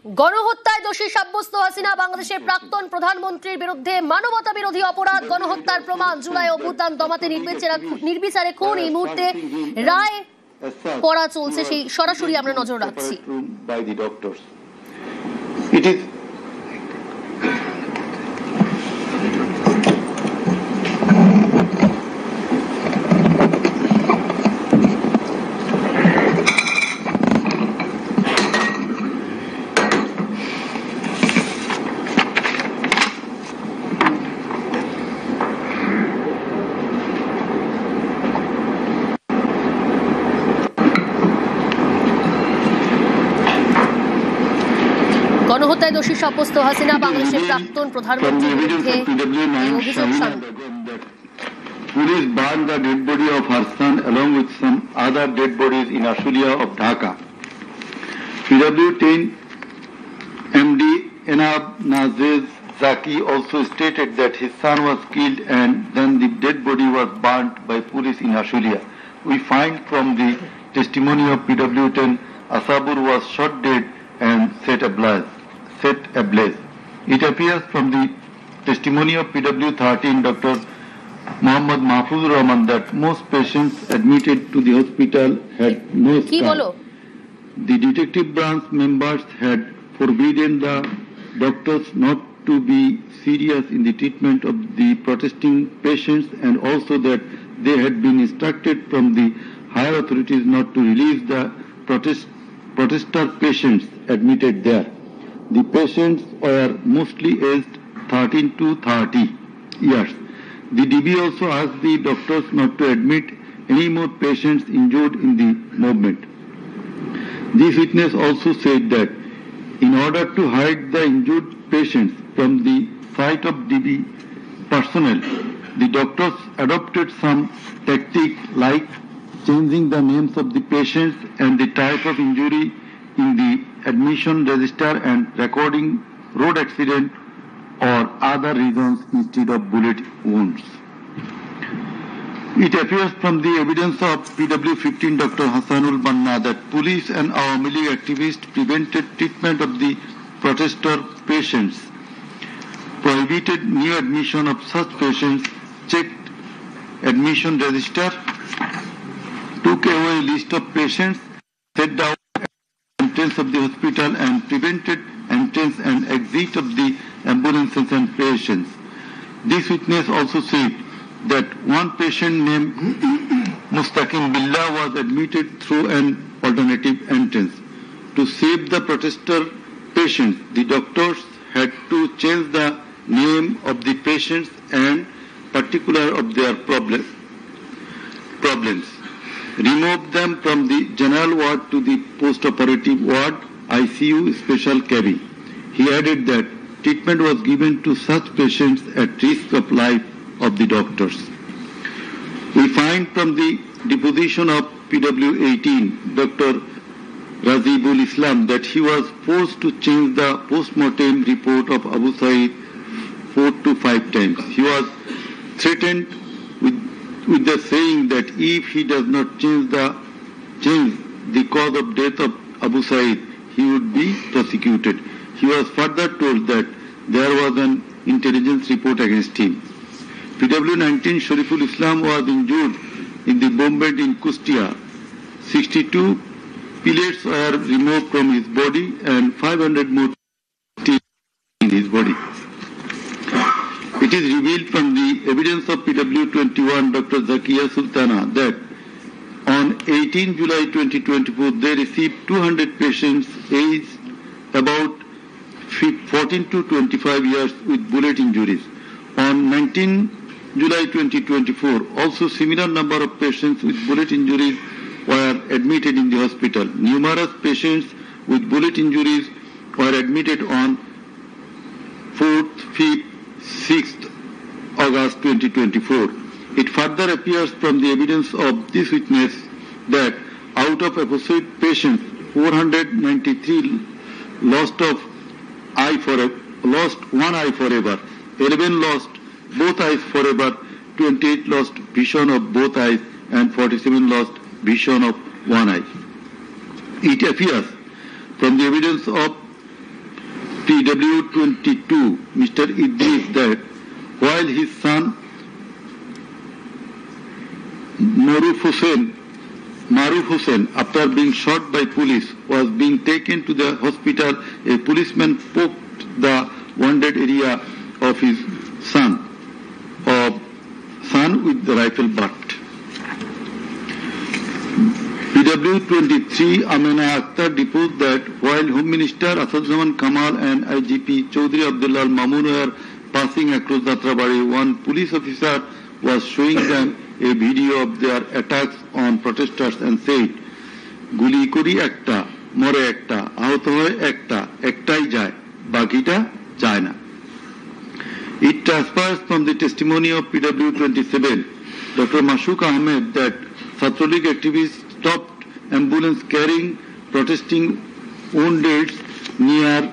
গণহত্যায় দোষী সাব্যস্ত হাসিনা বাংলাদেশের প্রাক্তন প্রধানমন্ত্রীর বিরুদ্ধে মানবতা বিরোধী অপরাধ গণহত্যার প্রমাণ জুলাই অভ্যুত্থান দমাতে নির্বিচারে খুন এই মুহূর্তে রায় পড়া চলছে সেই সরাসরি আমরা নজর রাখছি। গণহত্যায় দোষী সাব্যস্ত হাসিনা বাংলাদেশের প্রাক্তন প্রধানমন্ত্রীর বিরুদ্ধে অভিযোগ সামনে। Police burned the dead body of her son along with some other dead bodies in Ashulia of Dhaka. PW10 MD Enab Nazez Zaki also stated that his son was killed and then the dead body was burnt by police in Ashulia. We find from the testimony of PW10 Asabur was shot dead and set ablaze. It appears from the testimony of PW13 Dr. Muhammad Mahfuzur Rahman that most patients admitted to the hospital had no scar. The detective branch members had forbidden the doctors not to be serious in the treatment of the protesting patients and also that they had been instructed from the higher authorities not to release the protester patients admitted there. The patients were mostly aged 13 to 30 years. The DB also asked the doctors not to admit any more patients injured in the movement. This witness also said that in order to hide the injured patients from the sight of DB personnel, the doctors adopted some tactic like changing the names of the patients and the type of injury in the admission register and recording road accident or other reasons instead of bullet wounds. It appears from the evidence of PW15 Dr. Hassanul Banna that police and Awami League activists prevented treatment of the protester patients, prohibited new admission of such patients, checked admission register, took away list of patients, set down entrance of the hospital and prevented entrance and exit of the ambulances and patients. This witness also said that one patient named Mustaqim Billah was admitted through an alternative entrance. To save the protester patients, the doctors had to change the name of the patients and particular of their problems. Remove them from the general ward to the post-operative ward, ICU special cabin. He added that treatment was given to such patients at risk of life of the doctors. We find from the deposition of PW18, Dr. Razibul Islam, that he was forced to change the post-mortem report of Abu Said 4 to 5 times. He was threatened with the saying that if he does not change the cause of death of Abu Said, he would be prosecuted. He was further told that there was an intelligence report against him. PW19 Shariful Islam was injured in the bombing in Kustia. 62 pellets were removed from his body and 500 more in his body. It is revealed from the evidence of PW21 Dr. Zakia Sultana that on 18 July 2024 they received 200 patients aged about 14 to 25 years with bullet injuries. On 19 July 2024 also similar number of patients with bullet injuries were admitted in the hospital. Numerous patients with bullet injuries were admitted on 4th, 5th, 6th August 2024. It further appears from the evidence of this witness that out of episode patients, 493 lost one eye forever, 11 lost both eyes forever, 28 lost vision of both eyes, and 47 lost vision of one eye. It appears from the evidence of PW22, Mr. Idris, that while his son Maruf Hussain, after being shot by police, was being taken to the hospital, a policeman poked the wounded area of his son with the rifle butt. PW23, Amina Akhtar deposed that while Home Minister Asaduzzaman Kamal and IGP Chaudhry Abdullah Mamun were passing across Datrabari, one police officer was showing them a video of their attacks on protesters and said, "Guli kori ekta, more ekta, ahoto hoy ekta, ektai jay, bakita jay na." It transpires from the testimony of PW27, Dr. Mashuk Ahmed, that Chhatralik activists stopped ambulance carrying protesting wounded near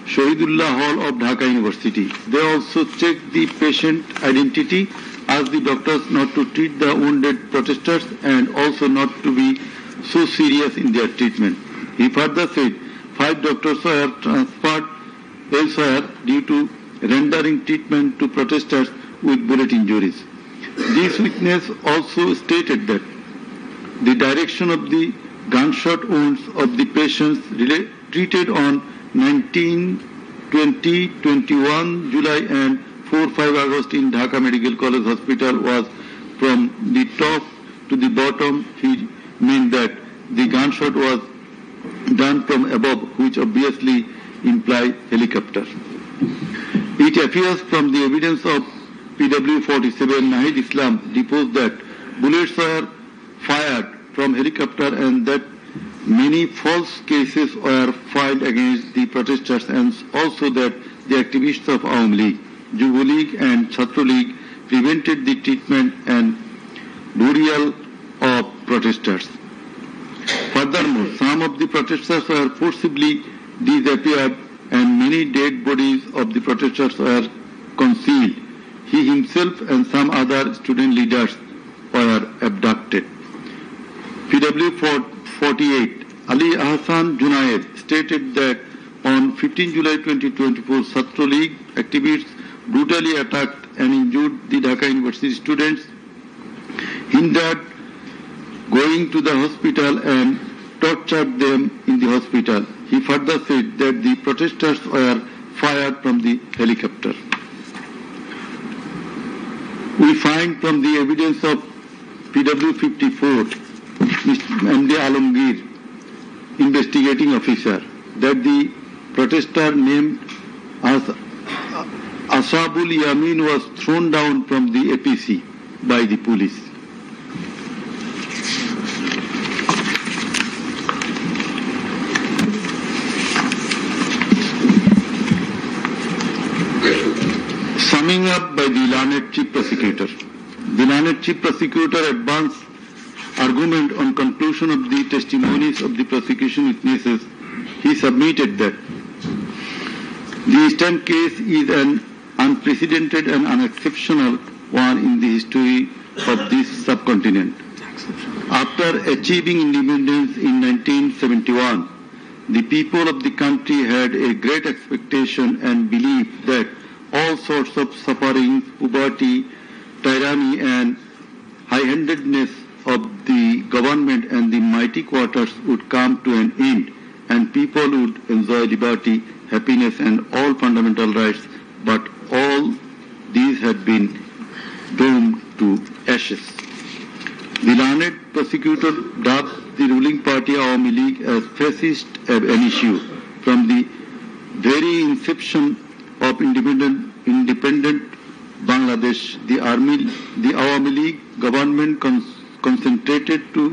Shahidullah Hall of Dhaka University. They also checked the patient identity, asked the doctors not to treat the wounded protesters and also not to be so serious in their treatment. He further said 5 doctors were transferred elsewhere due to rendering treatment to protesters with bullet injuries. This witness also stated that the direction of the gunshot wounds of the patients treated on 19, 20, 21 July and 4-5 August in Dhaka Medical College Hospital was from the top to the bottom. He meant that the gunshot was done from above, which obviously implies helicopter. It appears from the evidence of PW47, Nahid Islam deposed that bullets were fired from helicopter and that many false cases were filed against the protesters, and also that the activists of Awam League, Jubo League and Chhatro League prevented the treatment and burial of protesters. Furthermore, some of the protesters were forcibly disappeared and many dead bodies of the protesters were concealed. He himself and some other student leaders were abducted. PW48, Ali Ahsan Junaid stated that on 15 July 2024, Chhatro League activists brutally attacked and injured the Dhaka University students, hindered going to the hospital and tortured them in the hospital. He further said that the protesters were fired from the helicopter. We find from the evidence of PW54, Mr. M.D. Alamgir, investigating officer, that the protester named as Ashabul Yamin was thrown down from the APC by the police. Summing up by the learned Chief Prosecutor. The learned Chief Prosecutor advanced argument on conclusion of the testimonies of the prosecution witnesses. He submitted that the Eastern case is an unprecedented and unexceptional one in the history of this subcontinent. After achieving independence in 1971, the people of the country had a great expectation and belief that all sorts of suffering, poverty, tyranny and high-handedness of the government and the mighty quarters would come to an end and people would enjoy liberty, happiness and all fundamental rights, but all these had been doomed to ashes. The learned prosecutor dubbed the ruling party Awami League as fascist ab initio. From the very inception of independent Bangladesh, the Awami League government concentrated to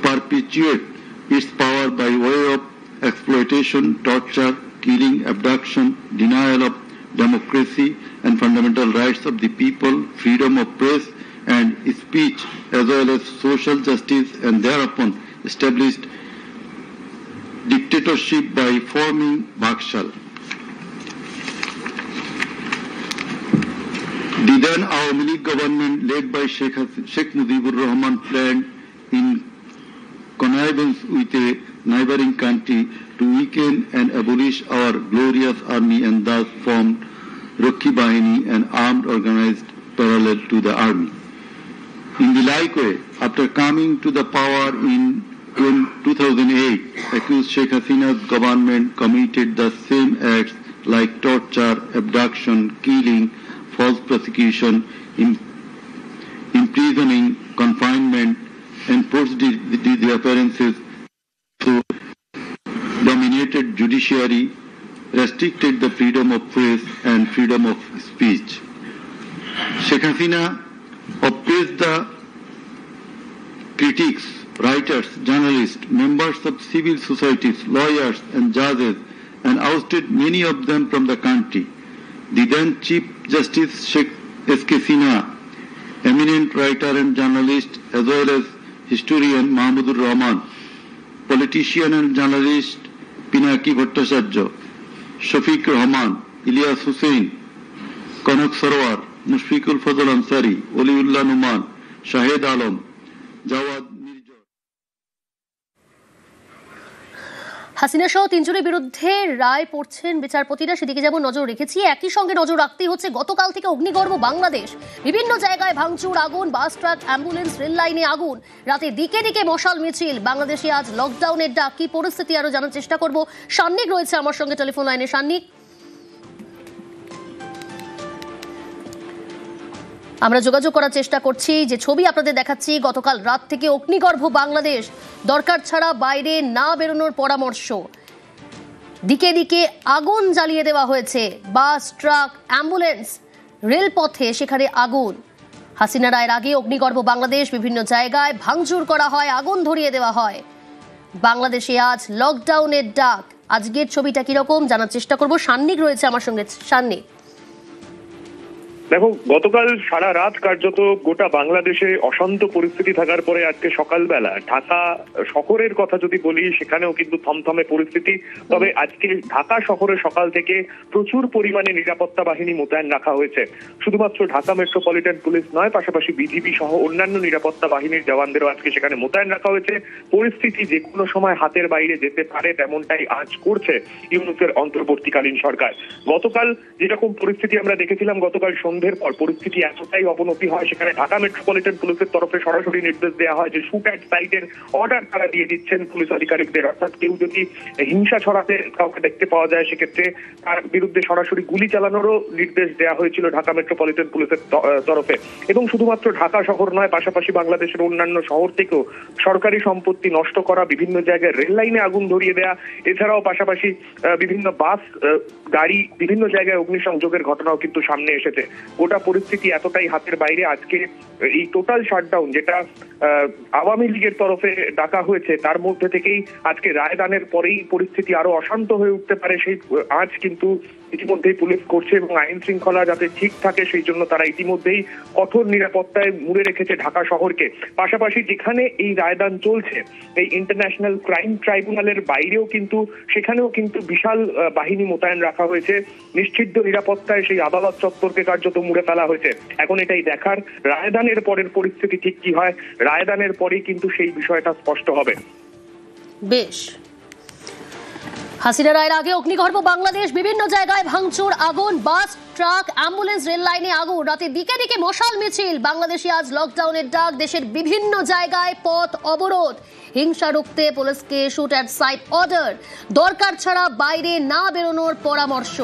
perpetuate its power by way of exploitation, torture, killing, abduction, denial of democracy and fundamental rights of the people, freedom of press and speech, as well as social justice, and thereupon established dictatorship by forming Bhakshal. The then Awami League government, led by Sheikh Mujibur Rahman, planned in connivance with a neighboring country to weaken and abolish our glorious army and thus formed Rakhi Bahini, an armed organized parallel to the army. In the like way, after coming to the power in 2008, accused Sheikh Hasina's government committed the same acts like torture, abduction, killing, false prosecution, imprisoning, confinement, and forced disappearances, so dominated judiciary, restricted the freedom of press and freedom of speech. Sheikh Hasina oppressed the critics, writers, journalists, members of civil societies, lawyers and judges, and ousted many of them from the country. The then Chief Justice Sheikh Hasina, eminent writer and journalist as well as historian Mahmudur Rahman, politician and journalist Pinaki Bhattacharya, Shafiq Rahman, Ilyas Hussain, Kanak Sarwar, Mushfiqul Fazal Ansari, Oliullah Numan, Shahed Alam, Jawad Mirza. Hasina সহ তিনজনের বিরুদ্ধে রায় পড়ছেন বিচারপতিরা, সেদিকে যেমন নজর রেখেছি, একই সঙ্গে নজর রাখতেই হচ্ছে গতকাল থেকে অগ্নিগর্ভ বাংলাদেশ। বিভিন্ন জায়গায় ভাঙচুর, আগুন, বাস ট্রাক, অ্যাম্বুলেন্স, রেল লাইনে আগুন, রাতে দিকে দিকে মশাল মিছিল। বাংলাদেশে আজ লকডাউনের ডাক, কি পরিস্থিতি আরো জানার চেষ্টা করব। সান্নিক রয়েছে আমার সঙ্গে টেলিফোন লাইনে। সান্নিক, আমরা যোগাযোগ করার চেষ্টা করছি। যে ছবি আপনাদের দেখাচ্ছি, গতকাল রাত থেকে অগ্নিগর্ভ বাংলাদেশ, দরকার ছাড়া বাইরে না বেরোনোর পরামর্শ, দিকে দিকে আগুন জ্বালিয়ে দেওয়া হয়েছে, বাস ট্রাক অ্যাম্বুলেন্স রেলপথে সেখানে আগুন। হাসিনা রায়ের আগে অগ্নিগর্ভ বাংলাদেশ, বিভিন্ন জায়গায় ভাঙচুর করা হয়, আগুন ধরিয়ে দেওয়া হয়। বাংলাদেশে আজ লকডাউনের ডাক, আজকের ছবিটা কিরকম জানার চেষ্টা করব। সান্নিক রয়েছে আমার সঙ্গে। সান্নিক, দেখো, গতকাল সারা রাত কার্যত গোটা বাংলাদেশে অশান্ত পরিস্থিতি থাকার পরে আজকে সকালবেলা ঢাকা শহরের কথা যদি বলি, সেখানেও কিন্তু থমথমে পরিস্থিতি। তবে আজকে ঢাকা শহরে সকাল থেকে প্রচুর পরিমাণে নিরাপত্তা বাহিনী মোতায়েন রাখা হয়েছে। শুধুমাত্র ঢাকা মেট্রোপলিটন পুলিশ নয়, পাশাপাশি বিজিবি সহ অন্যান্য নিরাপত্তা বাহিনীর জওয়ানদেরও আজকে সেখানে মোতায়েন রাখা হয়েছে। পরিস্থিতি যে কোনো সময় হাতের বাইরে যেতে পারে, তেমনটাই আজ করছে ইউনূসের অন্তর্বর্তীকালীন সরকার। গতকাল যেরকম পরিস্থিতি আমরা দেখেছিলাম, গতকাল সন্ধ্যের পর পরিস্থিতি এতটাই অবনতি হয়, সেখানে ঢাকা মেট্রোপলিটন পুলিশের তরফে সরাসরি নির্দেশ দেওয়া হয় যে শুট অ্যাট সাইটের অর্ডার তারা দিয়ে দিচ্ছেন পুলিশ আধিকারিকদের। অর্থাৎ কেউ যদি হিংসা ছড়াতে কাউকে দেখতে পাওয়া যায়, সেক্ষেত্রে তার বিরুদ্ধে সরাসরি গুলি চালানোরও নির্দেশ দেওয়া হয়েছিল ঢাকা মেট্রোপলিটন পুলিশের তরফে। এবং শুধুমাত্র ঢাকা শহর নয়, পাশাপাশি বাংলাদেশের অন্যান্য শহর থেকেও সরকারি সম্পত্তি নষ্ট করা, বিভিন্ন জায়গায় রেল লাইনে আগুন ধরিয়ে দেওয়া, এছাড়াও পাশাপাশি বিভিন্ন বাস গাড়ি বিভিন্ন জায়গায় অগ্নিসংযোগের ঘটনাও কিন্তু সামনে এসেছে। গোটা পরিস্থিতি এতটাই হাতের বাইরে, আজকে এই টোটাল শাটডাউন যেটা আওয়ামী লীগের তরফে ডাকা হয়েছে, তার মধ্যে থেকেই আজকে রায়দানের পরেই পরিস্থিতি আরো অশান্ত হয়ে উঠতে পারে সেই আজ কিন্তু ইতিমধ্যেই পুলিশ করছে। এবং আইন শৃঙ্খলা যাতে ঠিক থাকে সেই জন্য তারা ইতিমধ্যেই কঠোর নিরাপত্তায় মুড়ে রেখেছে ঢাকা শহরকে। পাশাপাশি যেখানে এই রায়দান চলছে, এই ইন্টারন্যাশনাল ক্রাইম ট্রাইব্যুনালের বাইরেও কিন্তু সেখানেও কিন্তু বিশাল বাহিনী মোতায়েন রাখা হয়েছে। নিশ্চিদ্র নিরাপত্তায় সেই আদালত চত্বরকে কার্যত মুড়ে ফেলা হয়েছে। এখন এটাই দেখার রায়দানের পরের পরিস্থিতি ঠিক কি হয়। রায়দানের পরেই কিন্তু সেই বিষয়টা স্পষ্ট হবে। বেশ, হাসিনা রায়ের আগে অগ্নিগর্ভ বাংলাদেশ, বিভিন্ন জায়গায় ভাঙচুর, আগুন, বাস ট্রাক অ্যাম্বুলেন্স রেল লাইনে আগুন, রাতে দিকে দিকে মশাল মিছিল। বাংলাদেশে আজ লকডাউনের ডাক, দেশের বিভিন্ন জায়গায় পথ অবরোধ, হিংসা রুখতে পুলিশকে শুট অ্যাট সাইট অর্ডার, দরকার ছাড়া বাইরে না বেরোনোর পরামর্শ।